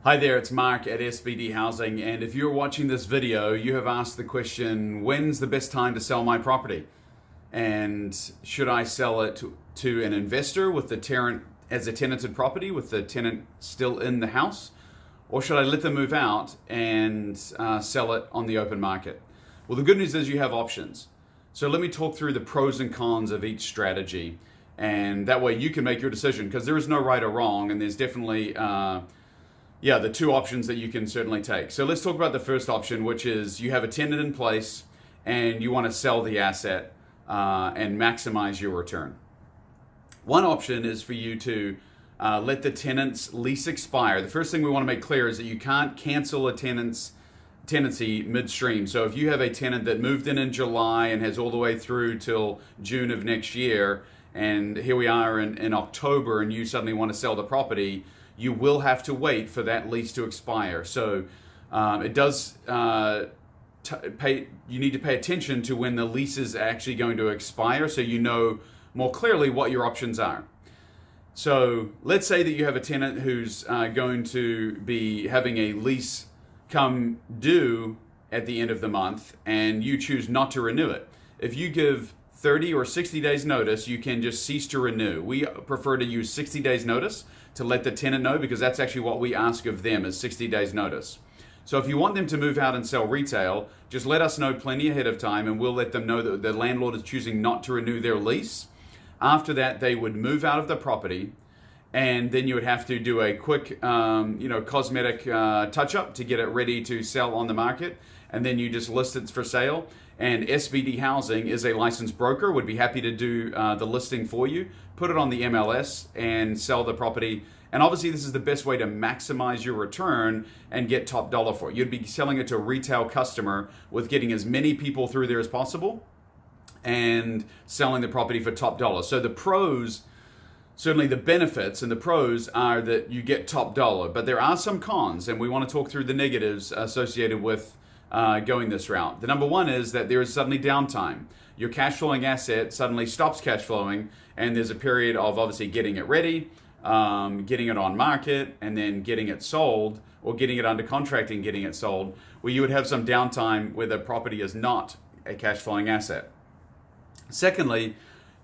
Hi there, it's Mark at SBD Housing, and if you're watching this video, you have asked the question, when's the best time to sell my property? And should I sell it to an investor with the tenant as a tenanted property with the tenant still in the house? Or should I let them move out and sell it on the open market? Well, the good news is you have options. So let me talk through the pros and cons of each strategy, and that way you can make your decision, because there is no right or wrong, and there's definitely the two options that you can certainly take. So let's talk about the first option, which is you have a tenant in place and you want to sell the asset and maximize your return. One option is for you to let the tenant's lease expire. The first thing we want to make clear is that you can't cancel a tenancy midstream. So if you have a tenant that moved in July and has all the way through till June of next year, and here we are in October, and you suddenly want to sell the property, you will have to wait for that lease to expire. So it does you need to pay attention to when the lease is actually going to expire, so you know more clearly what your options are. So let's say that you have a tenant who's going to be having a lease come due at the end of the month, and you choose not to renew it. If you give 30 or 60 days notice, you can just cease to renew. We prefer to use 60 days notice to let the tenant know, because that's actually what we ask of them, is 60 days notice. So if you want them to move out and sell retail, just let us know plenty ahead of time, and we'll let them know that the landlord is choosing not to renew their lease. After that, they would move out of the property, and then you would have to do a quick cosmetic touch-up to get it ready to sell on the market, and then you just list it for sale. And SBD Housing is a licensed broker, would be happy to do the listing for you, put it on the MLS and sell the property. And obviously this is the best way to maximize your return and get top dollar for it. You'd be selling it to a retail customer with getting as many people through there as possible and selling the property for top dollar. So the pros, certainly the benefits and the pros are that you get top dollar, but there are some cons, and we want to talk through the negatives associated with going this route. The number one is that there is suddenly downtime. Your cash flowing asset suddenly stops cash flowing, and there's a period of obviously getting it ready, getting it on market, and then getting it sold, or getting it under contract and getting it sold, where you would have some downtime where the property is not a cash flowing asset. Secondly,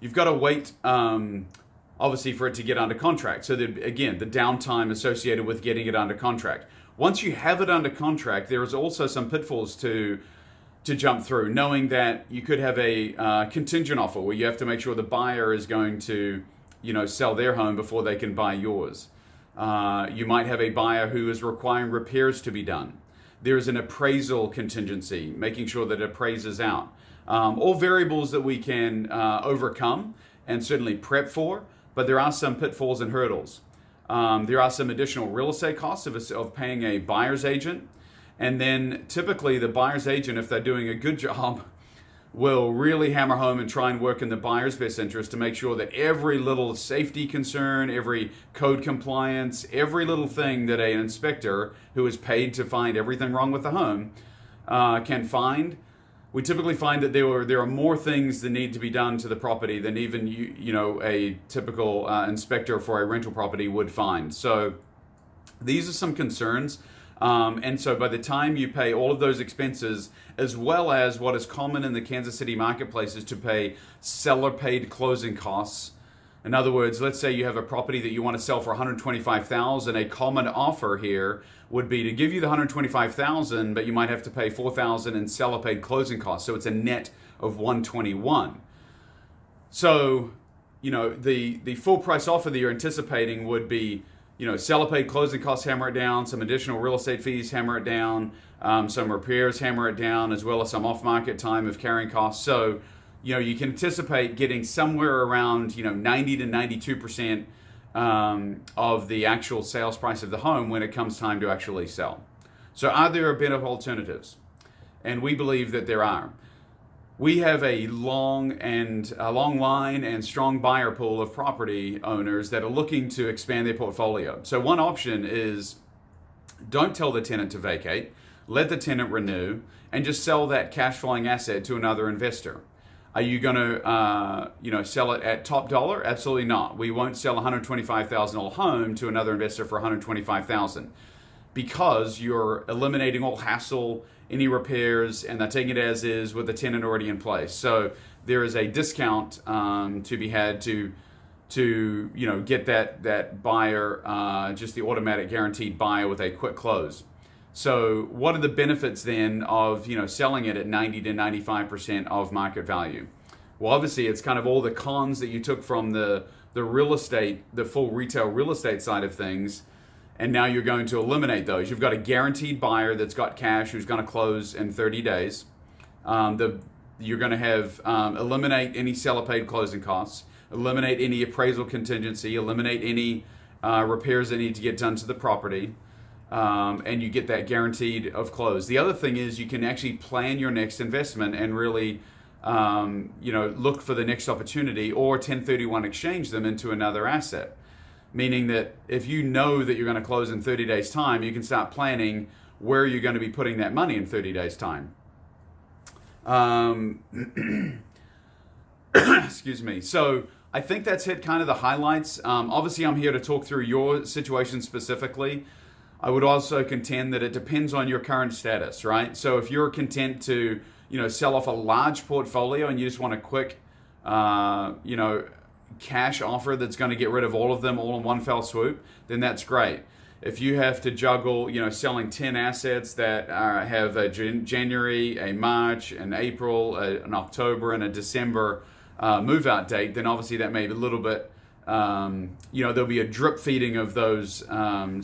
you've got to wait obviously for it to get under contract. So again, the downtime associated with getting it under contract. Once you have it under contract, there is also some pitfalls to jump through, knowing that you could have a contingent offer where you have to make sure the buyer is going to, sell their home before they can buy yours. You might have a buyer who is requiring repairs to be done. There is an appraisal contingency, making sure that it appraises out. All variables that we can overcome and certainly prep for, but there are some pitfalls and hurdles. There are some additional real estate costs of paying a buyer's agent. And then typically the buyer's agent, if they're doing a good job, will really hammer home and try and work in the buyer's best interest to make sure that every little safety concern, every code compliance, every little thing that an inspector who is paid to find everything wrong with the home can find. We typically find that there are more things that need to be done to the property than even a typical inspector for a rental property would find. So these are some concerns. And so by the time you pay all of those expenses, as well as what is common in the Kansas City marketplace is to pay seller-paid closing costs. In other words, let's say you have a property that you want to sell for $125,000. A common offer here would be to give you the $125,000, but you might have to pay $4,000 in seller-paid closing costs. So it's a net of $121,000. So, the full price offer that you're anticipating would be, seller-paid closing costs, hammer it down, some additional real estate fees, hammer it down, some repairs, hammer it down, as well as some off-market time of carrying costs. So, you can anticipate getting somewhere around, 90 to 92% of the actual sales price of the home when it comes time to actually sell. So are there better alternatives? And we believe that there are. We have a long line and strong buyer pool of property owners that are looking to expand their portfolio. So one option is don't tell the tenant to vacate, let the tenant renew, and just sell that cash flowing asset to another investor. Are you going to, sell it at top dollar? Absolutely not. We won't sell a $125,000 home to another investor for $125,000. because you're eliminating all hassle, any repairs, and they're taking it as is with the tenant already in place. So there is a discount to be had to get that buyer, just the automatic guaranteed buyer with a quick close. So what are the benefits then of selling it at 90 to 95% of market value? Well, obviously it's kind of all the cons that you took from the real estate, the full retail real estate side of things, and now you're going to eliminate those. You've got a guaranteed buyer that's got cash who's going to close in 30 days. You're going to have eliminate any seller paid closing costs, eliminate any appraisal contingency, eliminate any repairs that need to get done to the property. And you get that guaranteed of close. The other thing is you can actually plan your next investment and really, look for the next opportunity or 1031 exchange them into another asset. Meaning that if you know that you're going to close in 30 days time, you can start planning where you're going to be putting that money in 30 days time. Excuse me. So I think that's hit kind of the highlights. Obviously I'm here to talk through your situation specifically. I would also contend that it depends on your current status, right? So if you're content to, sell off a large portfolio and you just want a quick, cash offer that's going to get rid of all of them all in one fell swoop, then that's great. If you have to juggle, selling 10 assets that have a January, a March, an April, an October, and a December move out date, then obviously that may be a little bit, there'll be a drip feeding of those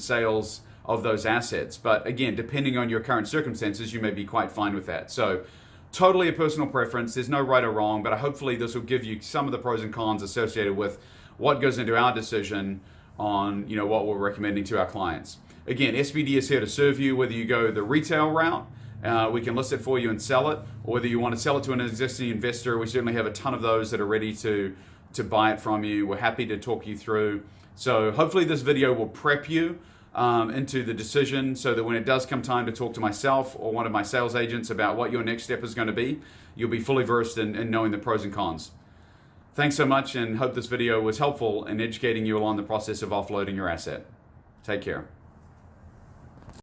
sales of those assets. But again, depending on your current circumstances, you may be quite fine with that. So totally a personal preference. There's no right or wrong, but hopefully this will give you some of the pros and cons associated with what goes into our decision on what we're recommending to our clients. Again, SBD is here to serve you, whether you go the retail route, we can list it for you and sell it, or whether you want to sell it to an existing investor. We certainly have a ton of those that are ready to buy it from you. We're happy to talk you through. So hopefully this video will prep you into the decision so that when it does come time to talk to myself or one of my sales agents about what your next step is going to be, you'll be fully versed in knowing the pros and cons. Thanks so much, and hope this video was helpful in educating you along the process of offloading your asset. Take care.